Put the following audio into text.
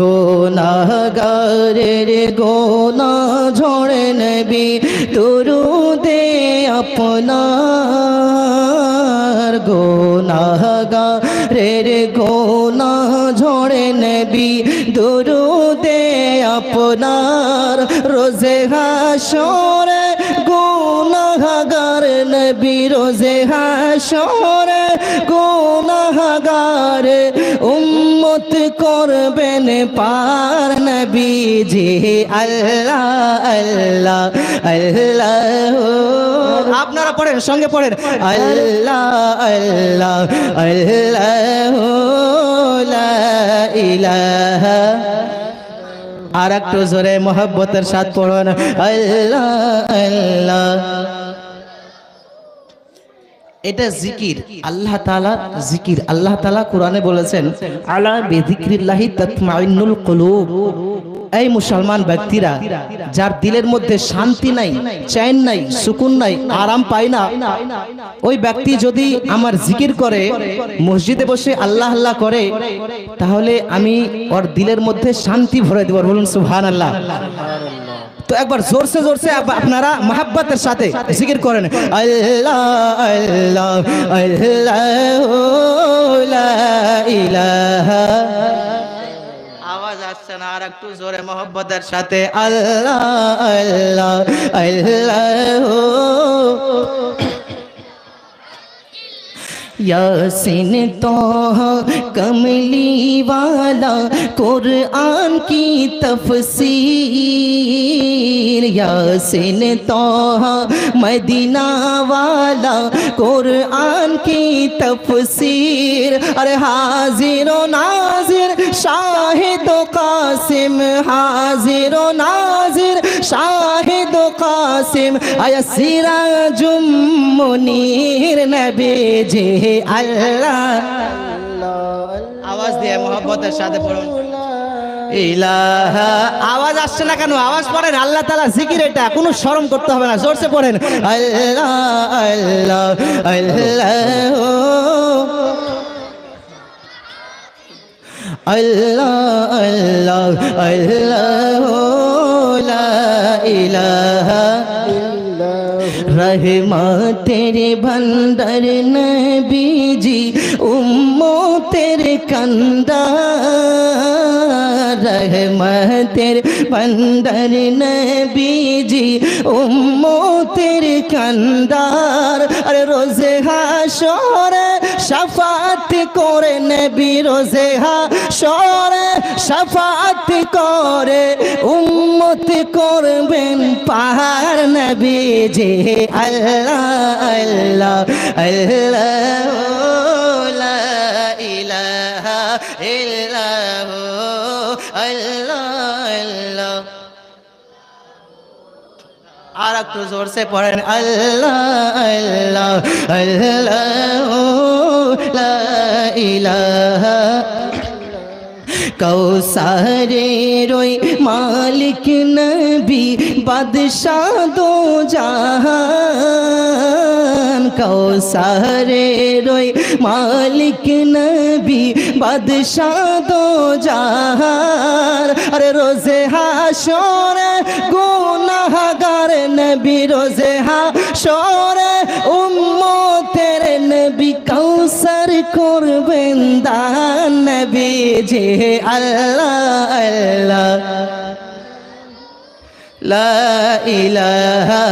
গুনাহগারের গুনাহ ঝরে নবী দুরুদে আপনার গুনাহগারের গুনাহ ঝরে নবী দুরুদে আপনার রোজে হাশরে গুনাহগার নবী রোজে হাশরে গুনাহগার উম্মত করবেন পার নবীজি আল্লাহ আল্লাহ আল্লাহ আপনারা পড়েন সঙ্গে পড়েন আল্লাহ আল্লাহ আল্লাহ লা ইলাহা আর একটু জোরে মোহব্বতের সাথে পড়ুন আল্লাহ আল্লাহ। এটা জিকির, আল্লাহ তাআলা জিকির। আল্লাহ তাআলা কোরআনে বলেছেন আলা বিযিকরিল্লাহি তাতমাইন্নুল কুলুব। এই মুসলমান ব্যক্তিরা যার দিলের মধ্যে শান্তি নাই, চैन নাই, সুকুন নাই, আরাম পায় না, ওই ব্যক্তি যদি আমার জিকির করে, মসজিদে বসে আল্লাহ আল্লাহ করে, তাহলে আমি ওর দিলের মধ্যে শান্তি ভরে দেব। বলুন সুবহানাল্লাহ। তো একবার জোরসে জোরসে আপনারা মোহাব্বতের সাথে জিকির করেন আল্লাহ আল্লাহ আল্লাহ লা ইলাহা। আওয়াজ আসছে না? আর একটু জোরে মোহাব্বতের সাথে আল্লাহ আল্লাহ আল্লাহ। यासीन तोहा कमली वाला कुरान की तफसीर, यासीन तोहा मदीना वाला कुरान की तफसीर। अरे हाजिर व नाजिर शाहिद व कासिम, हाजिर व नाजिर शाहिद व कासिम, आया सिराजुम मुनीर नबी जी আল্লাহ। আওয়াজ দিয়ে মোহাব্বতের সাথে পড়ুন ইলাহা। আওয়াজ আসছে না কেন? আওয়াজ পড়েন। আল্লাহ তাআলা জিকির, এটা কোনো শরম করতে হবে না, জোরসে পড়েন আল্লাহ আল্লাহ আল্লাহ আল্লাহ আল্লাহ আল্লাহ লা ইলাহা। रहमतेर भंडार नबीजी उम्मतेर कंदार, रहमतेर भंडार नबीजी उम्मतेर कंदार। अरे रोज़े हाशरे शफाअत करे नबी, रोज़े हाशरे शफाअत करे उम्मत करबेन पार नबी जी अल्लाह अल्लाह अल्लाह ला इलाहा इल्लल्लाह अल्लाह अल्लाह। আর একটু জোর সে পড়েন আল্লাহ আল্লাহ আল্লাহ লা ইলাহা। कौसारेर ओई मालिक नबी बादशाह दो जहान, कौसारेर ओई मालिक नबी बादशाह दो जहान। अरे रोज़े हाशरे गुनाहगार नबी, रोज़े हाशरे उम्मतेर नबी कौसर करबेन दान नबी जी अल्लाह अल्लाह ला इलाहा।